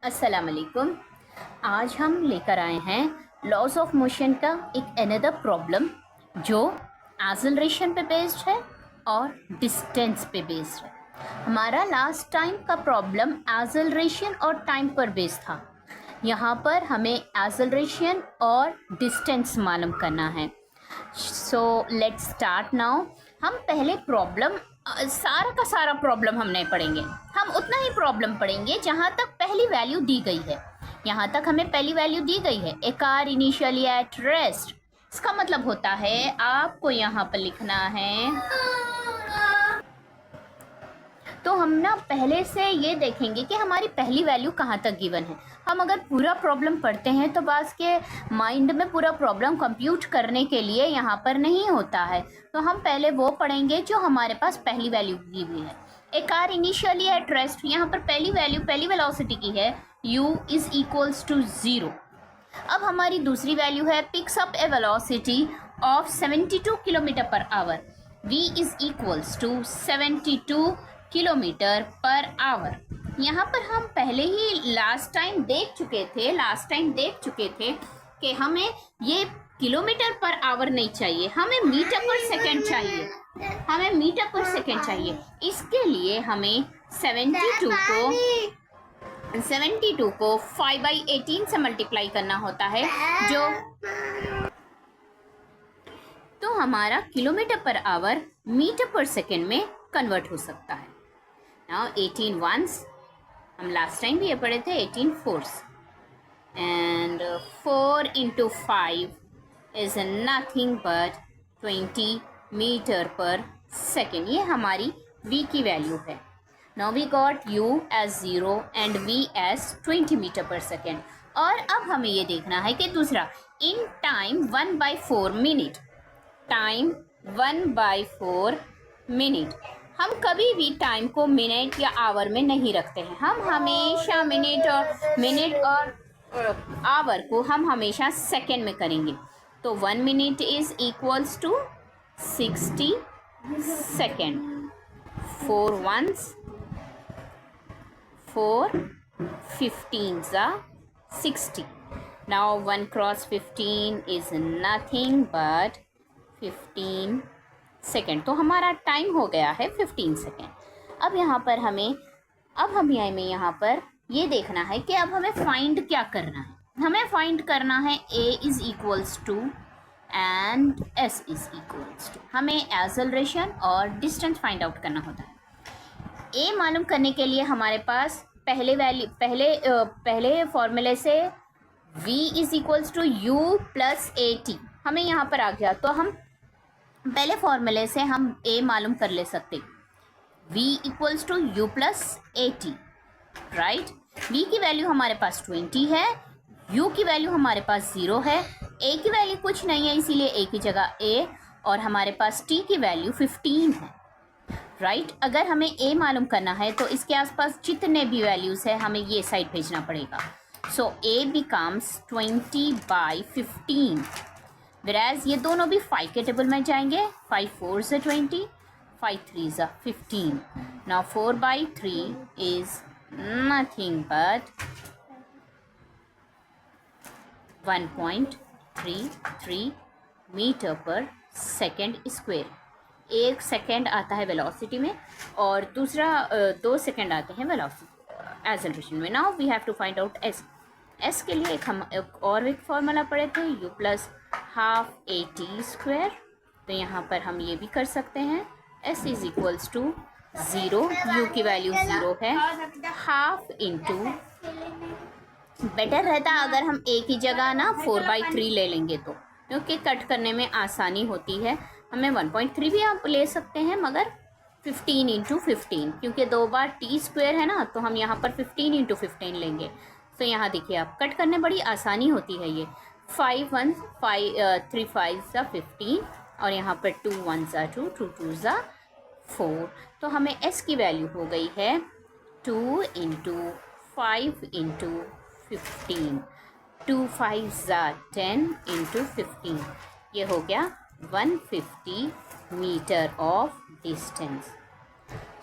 अस्सलाम वालेकुम। आज हम लेकर आए हैं लॉज ऑफ मोशन का एक अनदर प्रॉब्लम जो एक्सेलरेशन पे बेस्ड है और डिस्टेंस पे बेस्ड है। हमारा लास्ट टाइम का प्रॉब्लम एक्सेलरेशन और टाइम पर बेस्ड था। यहाँ पर हमें एक्सेलरेशन और डिस्टेंस मालूम करना है। So let's start now. हम पहले प्रॉब्लम सारा का सारा प्रॉब्लम हम नहीं पढ़ेंगे, हम उतना ही प्रॉब्लम पढ़ेंगे जहाँ तक पहली वैल्यू दी गई है। यहाँ तक हमें पहली वैल्यू दी गई है, ए कार इनिशियली एट रेस्ट। इसका मतलब होता है आपको यहाँ पर लिखना है, तो हम ना पहले से ये देखेंगे कि हमारी पहली वैल्यू कहाँ तक गिवन है। हम अगर पूरा प्रॉब्लम पढ़ते हैं तो बस के माइंड में पूरा प्रॉब्लम कंप्यूट करने के लिए यहाँ पर नहीं होता है, तो हम पहले वो पढ़ेंगे जो हमारे पास पहली वैल्यू दी हुई है। ए कार इनिशियली एट रेस्ट, यहाँ पर पहली वैल्यू पहली वेलोसिटी की है u इज इक्वल्स टू 0। अब हमारी दूसरी वैल्यू है picks up a velocity of 72 kilometre per hour, v is equals to 72 kilometre per hour. यहाँ पर हम पहले ही लास्ट टाइम देख चुके थे कि हमें ये किलोमीटर पर आवर नहीं चाहिए, हमें मीटर पर सेकंड चाहिए। इसके लिए हमें 72 को 5/18 से मल्टीप्लाई करना होता है, जो तो हमारा kilometre per hour metre per second में कन्वर्ट हो सकता है। नाउ 18 वंस, हम लास्ट टाइम भी ये पढ़े थे 18 fours, and 4 into 5 is nothing but 20 metre per second. ये हमारी v की वैल्यू है। Now we got u as 0 and v as 20 metre per second. और अब हमें ये देखना है कि दूसरा इन टाइम 1/4 मिनट, टाइम 1/4 मिनट। हम कभी भी टाइम को मिनट या आवर में नहीं रखते हैं, हम हमेशा मिनट और आवर को हम हमेशा सेकेंड में करेंगे। तो 1 minute is equals to 60 second. 4 ones 4 15s are 60. Now 1 cross 15 is nothing but 15 second. तो हमारा टाइम हो गया है 15 सेकेंड। अब यहाँ पर हमें यहाँ पर ये देखना है कि अब हमें फाइंड क्या करना है। हमें फाइंड करना है a is equals to and s is equals to, हमें एक्सेलरेशन और डिस्टेंस फाइंड आउट करना होता है। a मालूम करने के लिए हमारे पास पहले फॉर्मूले से v is equals to u plus at हमें यहाँ पर आ गया, तो हम पहले फॉर्मूले से हम a मालूम कर ले सकते, v equals to u plus at, right. v की वैल्यू हमारे पास 20 है, u की वैल्यू हमारे पास 0 है, a की वैल्यू कुछ नहीं है इसीलिए a की जगह a, और हमारे पास t की वैल्यू 15 है, राइट। अगर हमें a मालूम करना है तो इसके आसपास जितने भी वैल्यूज़ है हमें ये साइड भेजना पड़ेगा। सो a बिकम्स 20/15, whereas ये दोनों भी 5 के टेबल में जाएंगे। 5 4s are 20, 5 3s are 15. Now 4/3 is nothing but 1.33 metre per second square. 1 second आता है वेलोसिटी में और दूसरा 2 सेकेंड आते हैं वेलोसिटी एक्सेलरेशन में। Now we have to find out s के लिए हम एक फॉर्मूला पढ़े थे, u plus half at square. तो यहाँ पर हम ये भी कर सकते हैं, s is equals to 0, u की वैल्यू 0 है, हाफ इंटू, बेटर रहता अगर हम a की जगह ना 4/3 ले लेंगे, तो क्योंकि कट करने में आसानी होती है। हमें 1.3 भी आप ले सकते हैं, मगर 15 into 15, क्योंकि 2 बार t स्क्वायर है ना, तो हम यहाँ पर 15 into 15 लेंगे। तो यहाँ देखिए आप कट करने बड़ी आसानी होती है। ये 5 1 5 3 5 15 और यहाँ पर 2 1 2 2 2 4। तो हमें s की वैल्यू हो गई है 2 into 5 into 15, 2 5 10 into 15, ये हो गया 150 metre of distance.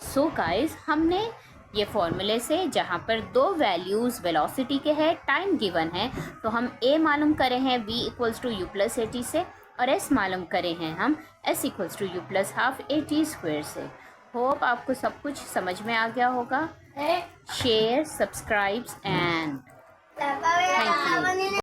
So guys, हमने ये फॉर्मूले से, जहाँ पर दो वैल्यूज़ वेलोसिटी के हैं, टाइम गिवन है, तो हम a मालूम करे हैं v equals to u plus a t से, और s मालूम करे हैं हम s equals to u plus half a t square से। होप आपको सब कुछ समझ में आ गया होगा। Share, subscribes and thank you.